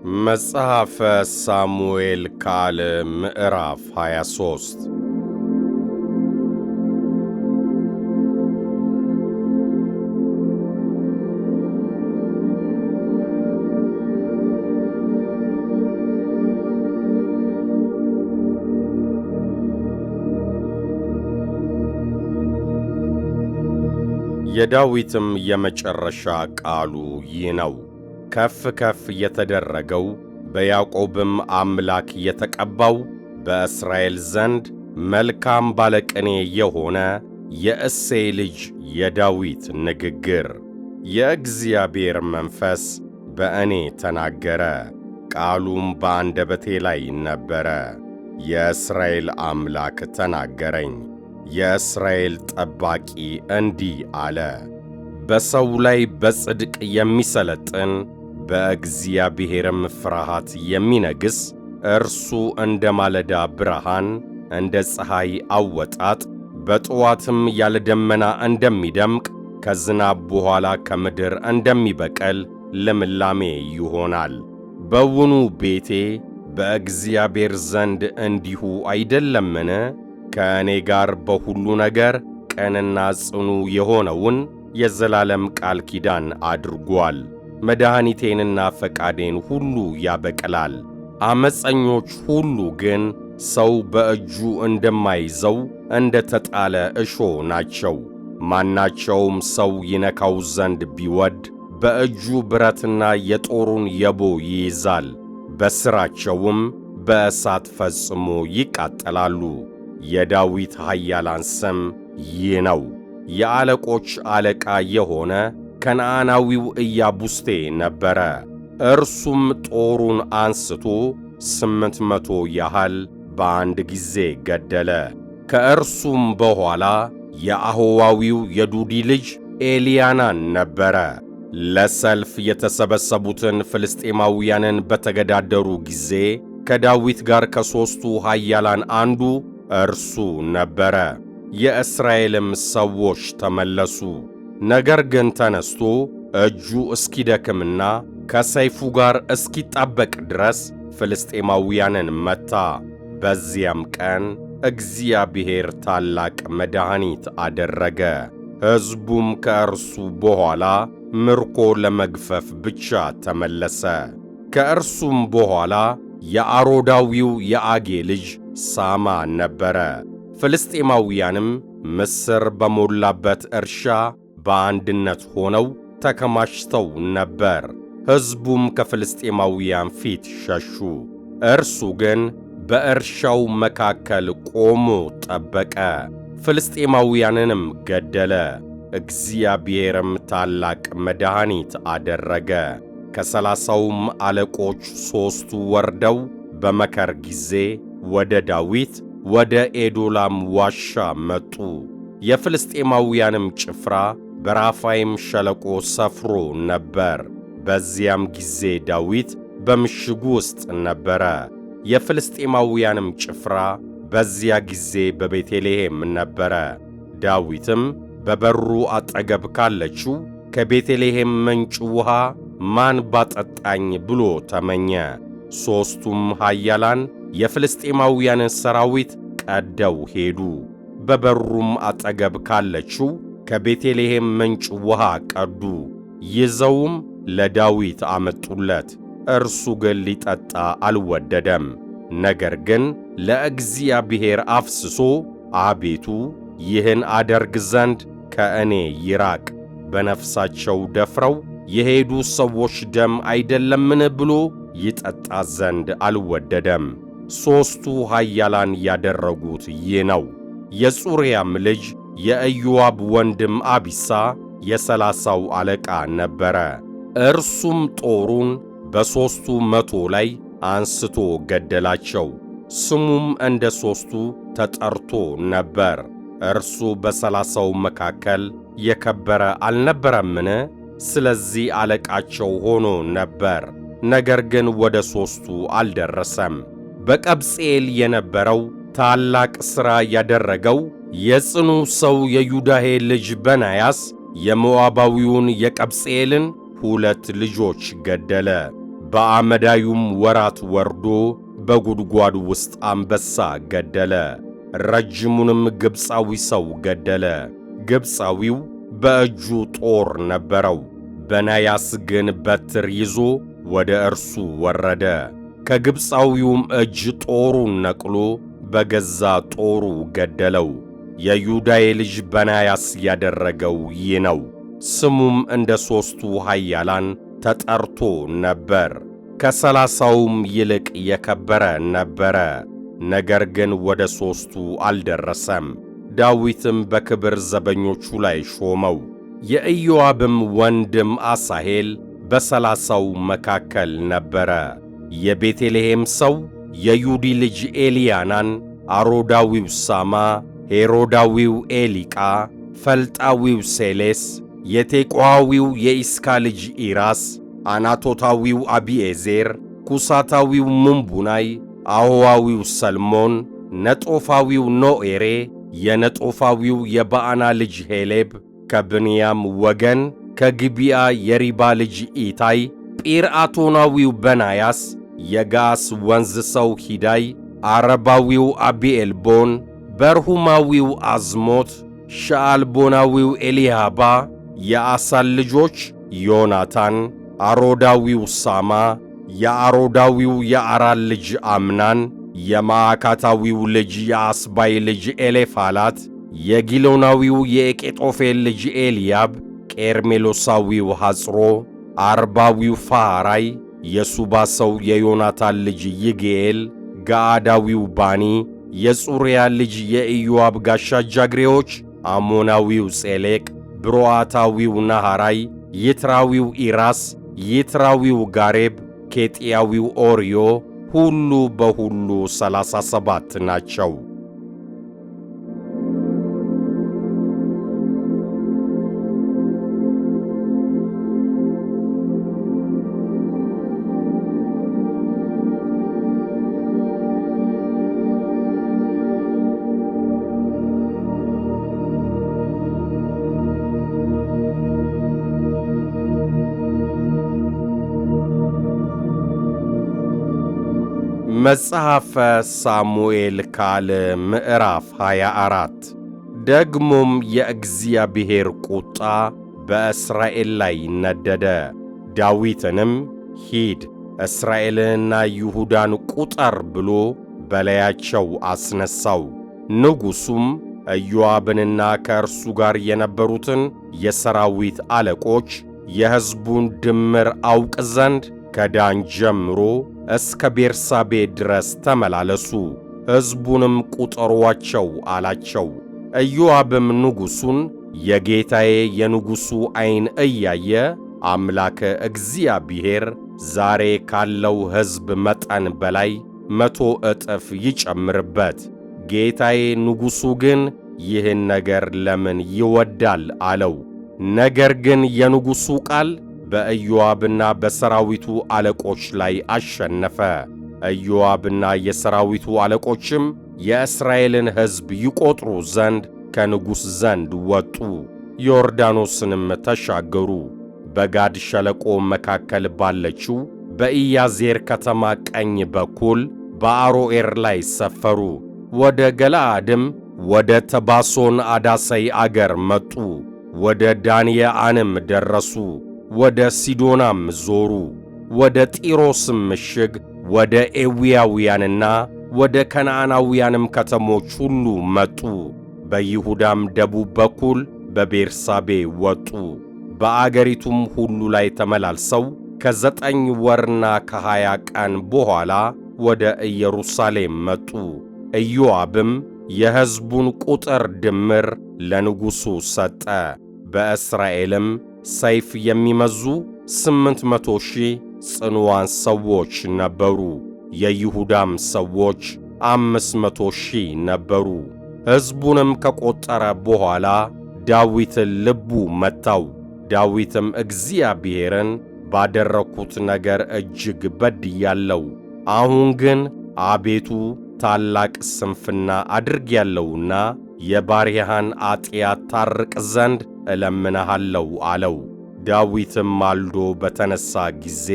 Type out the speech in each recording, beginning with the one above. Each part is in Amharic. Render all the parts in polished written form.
መጽሐፈ ሳሙኤል ካል ምዕራፍ 23 የዳዊትም የመጨረሻ ቃሉ ይህ ነው። ከፍ ከፍ የተደረገው በያዕቆብም አምላክ የተቀባው በእስራኤል ዘንድ መልካም ባለቅኔ የሆነ የእሴይ ልጅ የዳዊት ንግግር። የእግዚአብሔር መንፈስ በእኔ ተናገረ፣ ቃሉም በአንደበቴ ላይ ነበረ። የእስራኤል አምላክ ተናገረኝ። የእስራኤል ጠባቂ እንዲህ አለ፣ በሰው ላይ በጽድቅ የሚሰለጥን በእግዚአብሔርም ፍርሃት የሚነግሥ እርሱ እንደ ማለዳ ብርሃን እንደ ፀሐይ አወጣጥ በጠዋትም ያለ ደመና እንደሚደምቅ ከዝናብ በኋላ ከምድር እንደሚበቅል ልምላሜ ይሆናል። በውኑ ቤቴ በእግዚአብሔር ዘንድ እንዲሁ አይደለምን? ከእኔ ጋር በሁሉ ነገር ቅንና ጽኑ የሆነውን የዘላለም ቃል ኪዳን አድርጓል። መድኃኒቴንና ፈቃዴን ሁሉ ያበቅላል። ዓመፀኞች ሁሉ ግን ሰው በእጁ እንደማይዘው እንደ ተጣለ እሾህ ናቸው። ማናቸውም ሰው ይነካው ዘንድ ቢወድ በእጁ ብረትና የጦሩን የቦ ይይዛል። በሥራቸውም በእሳት ፈጽሞ ይቃጠላሉ። የዳዊት ኃያላን ስም ይህ ነው። የአለቆች አለቃ የሆነ ከነዓናዊው ኢያቡስቴ ነበረ። እርሱም ጦሩን አንስቶ 800 ያህል በአንድ ጊዜ ገደለ። ከእርሱም በኋላ የአሆዋዊው የዱዲ ልጅ ኤልያናን ነበረ። ለሰልፍ የተሰበሰቡትን ፍልስጤማውያንን በተገዳደሩ ጊዜ ከዳዊት ጋር ከሦስቱ ኃያላን አንዱ እርሱ ነበረ። የእስራኤልም ሰዎች ተመለሱ። ነገር ግን ተነስቶ እጁ እስኪደክምና ከሰይፉ ጋር እስኪጣበቅ ድረስ ፍልስጤማውያንን መታ። በዚያም ቀን እግዚአብሔር ታላቅ መድኃኒት አደረገ። ሕዝቡም ከእርሱ በኋላ ምርኮ ለመግፈፍ ብቻ ተመለሰ። ከእርሱም በኋላ የአሮዳዊው የአጌ ልጅ ሳማ ነበረ። ፍልስጤማውያንም ምስር በሞላበት እርሻ በአንድነት ሆነው ተከማችተው ነበር። ሕዝቡም ከፍልስጤማውያን ፊት ሸሹ። እርሱ ግን በእርሻው መካከል ቆሞ ጠበቀ፣ ፍልስጤማውያንንም ገደለ። እግዚአብሔርም ታላቅ መድኃኒት አደረገ። ከ30ውም አለቆች 3ቱ ወርደው በመከር ጊዜ ወደ ዳዊት ወደ ኤዶላም ዋሻ መጡ። የፍልስጤማውያንም ጭፍራ በራፋይም ሸለቆ ሰፍሮ ነበር። በዚያም ጊዜ ዳዊት በምሽጉ ውስጥ ነበረ። የፍልስጤማውያንም ጭፍራ በዚያ ጊዜ በቤተልሔም ነበረ። ዳዊትም በበሩ አጠገብ ካለችው ከቤተልሔም ምንጭ ውሃ ማን ባጠጣኝ ብሎ ተመኘ። 3ቱም ኃያላን የፍልስጤማውያንን ሰራዊት ቀደው ሄዱ። በበሩም አጠገብ ካለችው ከቤተልሔም ምንጭ ውሃ ቀዱ። ይዘውም ለዳዊት አመጡለት። እርሱ ግን ሊጠጣ አልወደደም። ነገር ግን ለእግዚአብሔር አፍስሶ አቤቱ ይህን አደርግ ዘንድ ከእኔ ይራቅ፣ በነፍሳቸው ደፍረው የሄዱ ሰዎች ደም አይደለምን ብሎ ይጠጣ ዘንድ አልወደደም። 3ቱ ኃያላን ያደረጉት ይህ ነው። የጽሩያም ልጅ የኢዮአብ ወንድም አቢሳ የ30ው አለቃ ነበረ። እርሱም ጦሩን በ3ቱ መቶ ላይ አንስቶ ገደላቸው። ስሙም እንደ 3ቱ ተጠርቶ ነበር። እርሱ በ30ው መካከል የከበረ አልነበረምን? ስለዚህ አለቃቸው ሆኖ ነበር። ነገር ግን ወደ 3ቱ አልደረሰም። በቀብጽኤል የነበረው ታላቅ ሥራ ያደረገው የጽኑ ሰው የዮዳሄ ልጅ በናያስ የሞዓባዊውን የቀብጽኤልን 2 ልጆች ገደለ። በአመዳዩም ወራት ወርዶ በጉድጓድ ውስጥ አንበሳ ገደለ። ረጅሙንም ግብፃዊ ሰው ገደለ። ግብፃዊው በእጁ ጦር ነበረው። በናያስ ግን በትር ይዞ ወደ እርሱ ወረደ። ከግብፃዊውም እጅ ጦሩን ነቅሎ በገዛ ጦሩ ገደለው። የዩዳዬ ልጅ በናያስ ያደረገው ይህ ነው። ስሙም እንደ ሦስቱ ኃያላን ተጠርቶ ነበር። ከ30ውም ይልቅ የከበረ ነበረ። ነገር ግን ወደ ሦስቱ አልደረሰም። ዳዊትም በክብር ዘበኞቹ ላይ ሾመው። የኢዮአብም ወንድም አሣሄል በ30ው መካከል ነበረ። የቤተልሔም ሰው የዩዲ ልጅ ኤልያናን፣ አሮዳዊው ሳማ፣ ሄሮዳዊው ኤሊቃ፣ ፈልጣዊው ሴሌስ፣ የቴቁሐዊው የኢስካ ልጅ ኢራስ፣ አናቶታዊው አቢዔዜር፣ ኩሳታዊው ምንቡናይ፣ አሆዋዊው ሰልሞን፣ ነጦፋዊው ኖኤሬ፣ የነጦፋዊው የበዓና ልጅ ሄሌብ፣ ከብንያም ወገን ከጊብዓ የሪባ ልጅ ኢታይ፣ ጲርዓቶናዊው በናያስ፣ የጋስ ወንዝ ሰው ሂዳይ፣ ዓረባዊው አቢኤልቦን፣ በርሁማዊው አዝሞት፣ ሸዓልቦናዊው ኤሊያባ፣ የአሳል ልጆች ዮናታን፣ አሮዳዊው ሳማ፣ የአሮዳዊው የአራል ልጅ አምናን፣ የማዕካታዊው ልጅ የአስባይ ልጅ ኤሌፋላት፣ የጊሎናዊው የኤቄጦፌል ልጅ ኤልያብ፣ ቄርሜሎሳዊው ሐጽሮ፣ አርባዊው ፋሃራይ፣ የሱባ ሰው የዮናታን ልጅ ይግኤል፣ ገዓዳዊው ባኒ፣ የጽሩያ ልጅ የኢዮአብ ጋሻ ጃግሬዎች፣ አሞናዊው ጼሌቅ፣ ብሮዓታዊው ናሃራይ፣ ይትራዊው ኢራስ፣ ይትራዊው ጋሬብ፣ ኬጢያዊው ኦርዮ፣ ሁሉ በሁሉ 37 ናቸው። መጽሐፈ ሳሙኤል ካል ምዕራፍ 24 ደግሞም የእግዚአብሔር ቁጣ በእስራኤል ላይ ነደደ። ዳዊትንም ሂድ እስራኤልንና ይሁዳን ቁጠር ብሎ በላያቸው አስነሣው። ንጉሡም ኢዮአብንና ከእርሱ ጋር የነበሩትን የሰራዊት አለቆች የሕዝቡን ድምር አውቅ ዘንድ ከዳን ጀምሮ እስከ ቤርሳቤ ድረስ ተመላለሱ፣ ሕዝቡንም ቁጠሩአቸው አላቸው። ኢዮአብም ንጉሡን የጌታዬ የንጉሡ ዐይን እያየ አምላከ እግዚአብሔር ዛሬ ካለው ሕዝብ መጠን በላይ 100 እጥፍ ይጨምርበት፣ ጌታዬ ንጉሡ ግን ይህን ነገር ለምን ይወዳል አለው። ነገር ግን የንጉሡ ቃል በኢዮአብና በሰራዊቱ አለቆች ላይ አሸነፈ። ኢዮአብና የሰራዊቱ አለቆችም የእስራኤልን ሕዝብ ይቈጥሩ ዘንድ ከንጉሥ ዘንድ ወጡ፣ ዮርዳኖስንም ተሻገሩ። በጋድ ሸለቆ መካከል ባለችው በኢያዜር ከተማ ቀኝ በኩል በአሮዔር ላይ ሰፈሩ። ወደ ገለዓድም ወደ ተባሶን አዳሰይ አገር መጡ። ወደ ዳንየዓንም ደረሱ። ወደ ሲዶናም ዞሩ። ወደ ጢሮስም ምሽግ ወደ ኤዊያውያንና ወደ ከነዓናውያንም ከተሞች ሁሉ መጡ። በይሁዳም ደቡብ በኩል በቤርሳቤ ወጡ። በአገሪቱም ሁሉ ላይ ተመላልሰው ከ9 ወርና ከ20 ቀን በኋላ ወደ ኢየሩሳሌም መጡ። ኢዮአብም የሕዝቡን ቁጥር ድምር ለንጉሡ ሰጠ። በእስራኤልም ሰይፍ የሚመዙ 800,000 ጽኑዋን ሰዎች ነበሩ። የይሁዳም ሰዎች 500,000 ነበሩ። ሕዝቡንም ከቈጠረ በኋላ ዳዊትን ልቡ መታው። ዳዊትም እግዚአብሔርን ባደረግሁት ነገር እጅግ በድያለሁ፣ አሁን ግን አቤቱ ታላቅ ስንፍና አድርጌያለሁና የባሪያህን ኃጢአት ታርቅ ዘንድ እለምንሃለሁ አለው። ዳዊትም ማልዶ በተነሣ ጊዜ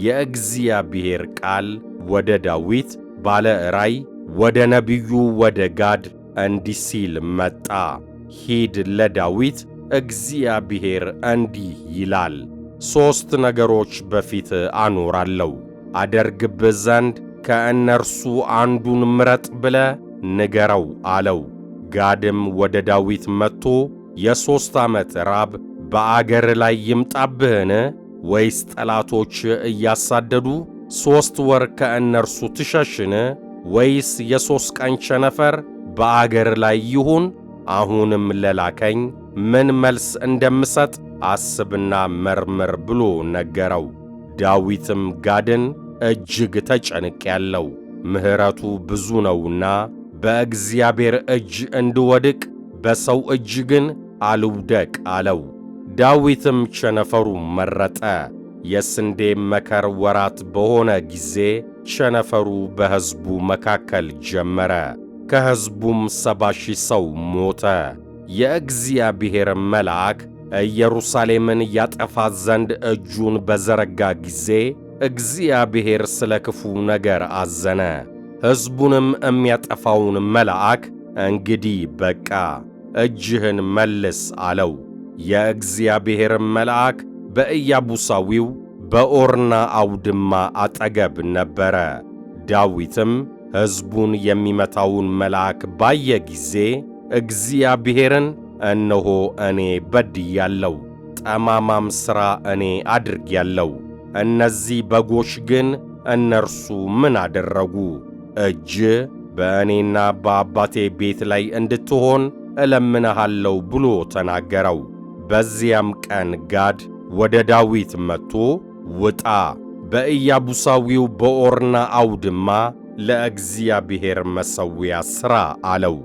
የእግዚአብሔር ቃል ወደ ዳዊት ባለ ራእይ ወደ ነቢዩ ወደ ጋድ እንዲህ ሲል መጣ። ሂድ፣ ለዳዊት እግዚአብሔር እንዲህ ይላል፣ 3 ነገሮች በፊት አኖራለሁ፣ አደርግብህ ዘንድ ከእነርሱ አንዱን ምረጥ ብለ ንገረው አለው። ጋድም ወደ ዳዊት መጥቶ የ3 ዓመት ራብ በአገር ላይ ይምጣብህን? ወይስ ጠላቶች እያሳደዱ 3 ወር ከእነርሱ ትሸሽን? ወይስ የ3 ቀን ቸነፈር በአገር ላይ ይሁን? አሁንም ለላከኝ ምን መልስ እንደምሰጥ አስብና መርምር ብሎ ነገረው። ዳዊትም ጋድን እጅግ ተጨንቄአለሁ፣ ምሕረቱ ብዙ ነውና በእግዚአብሔር እጅ እንድወድቅ በሰው እጅ ግን አልውደቅ አለው። ዳዊትም ቸነፈሩ መረጠ። የስንዴ መከር ወራት በሆነ ጊዜ ቸነፈሩ በሕዝቡ መካከል ጀመረ። ከሕዝቡም 70,000 ሰው ሞተ። የእግዚአብሔር መልአክ ኢየሩሳሌምን ያጠፋት ዘንድ እጁን በዘረጋ ጊዜ እግዚአብሔር ስለ ክፉ ነገር አዘነ። ሕዝቡንም የሚያጠፋውን መልአክ እንግዲህ በቃ እጅህን መልስ አለው። የእግዚአብሔር መልአክ በኢያቡሳዊው በኦርና አውድማ አጠገብ ነበረ። ዳዊትም ሕዝቡን የሚመታውን መልአክ ባየ ጊዜ እግዚአብሔርን እነሆ እኔ በድያለሁ፣ ጠማማም ሥራ እኔ አድርጌያለሁ። እነዚህ በጎች ግን እነርሱ ምን አደረጉ? እጅ በእኔና በአባቴ ቤት ላይ እንድትሆን እለምንሃለሁ ብሎ ተናገረው። በዚያም ቀን ጋድ ወደ ዳዊት መጥቶ ውጣ፣ በኢያቡሳዊው በኦርና አውድማ ለእግዚአብሔር መሠዊያ ሥራ አለው።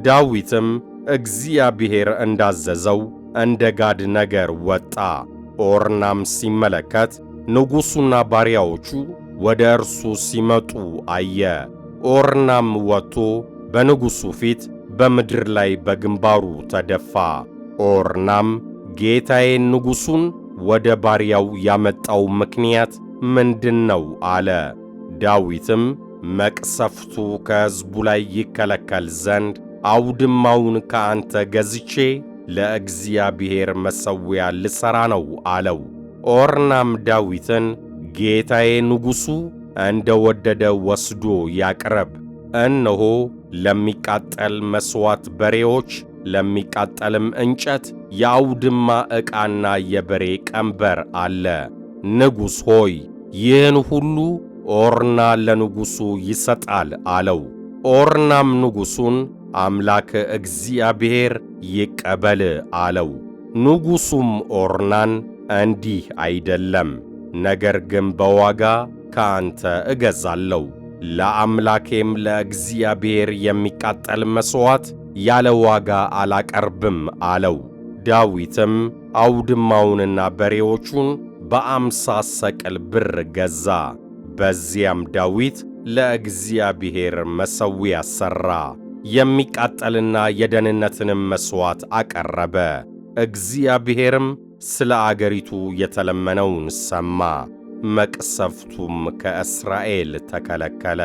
ዳዊትም እግዚአብሔር እንዳዘዘው እንደ ጋድ ነገር ወጣ። ኦርናም ሲመለከት ንጉሡና ባሪያዎቹ ወደ እርሱ ሲመጡ አየ። ኦርናም ወጥቶ በንጉሡ ፊት በምድር ላይ በግንባሩ ተደፋ። ኦርናም ጌታዬን ንጉሡን ወደ ባሪያው ያመጣው ምክንያት ምንድነው? አለ። ዳዊትም መቅሰፍቱ ከሕዝቡ ላይ ይከለከል ዘንድ አውድማውን ከአንተ ገዝቼ ለእግዚአብሔር መሠዊያ ልሠራ ነው አለው። ኦርናም ዳዊትን ጌታዬ ንጉሡ እንደ ወደደ ወስዶ ያቅርብ፣ እነሆ ለሚቃጠል መሥዋዕት በሬዎች፣ ለሚቃጠልም እንጨት የአውድማ ዕቃና የበሬ ቀንበር አለ። ንጉሥ ሆይ ይህን ሁሉ ኦርና ለንጉሡ ይሰጣል አለው። ኦርናም ንጉሡን አምላክ እግዚአብሔር ይቀበል አለው። ንጉሡም ኦርናን እንዲህ አይደለም፣ ነገር ግን በዋጋ ከአንተ እገዛለሁ፣ ለአምላኬም ለእግዚአብሔር የሚቃጠል መሥዋዕት ያለ ዋጋ አላቀርብም አለው። ዳዊትም አውድማውንና በሬዎቹን በ50 ሰቅል ብር ገዛ። በዚያም ዳዊት ለእግዚአብሔር መሠዊያ ሠራ፣ የሚቃጠልና የደህንነትንም መሥዋዕት አቀረበ። እግዚአብሔርም ስለ አገሪቱ የተለመነውን ሰማ፣ መቅሰፍቱም ከእስራኤል ተከለከለ።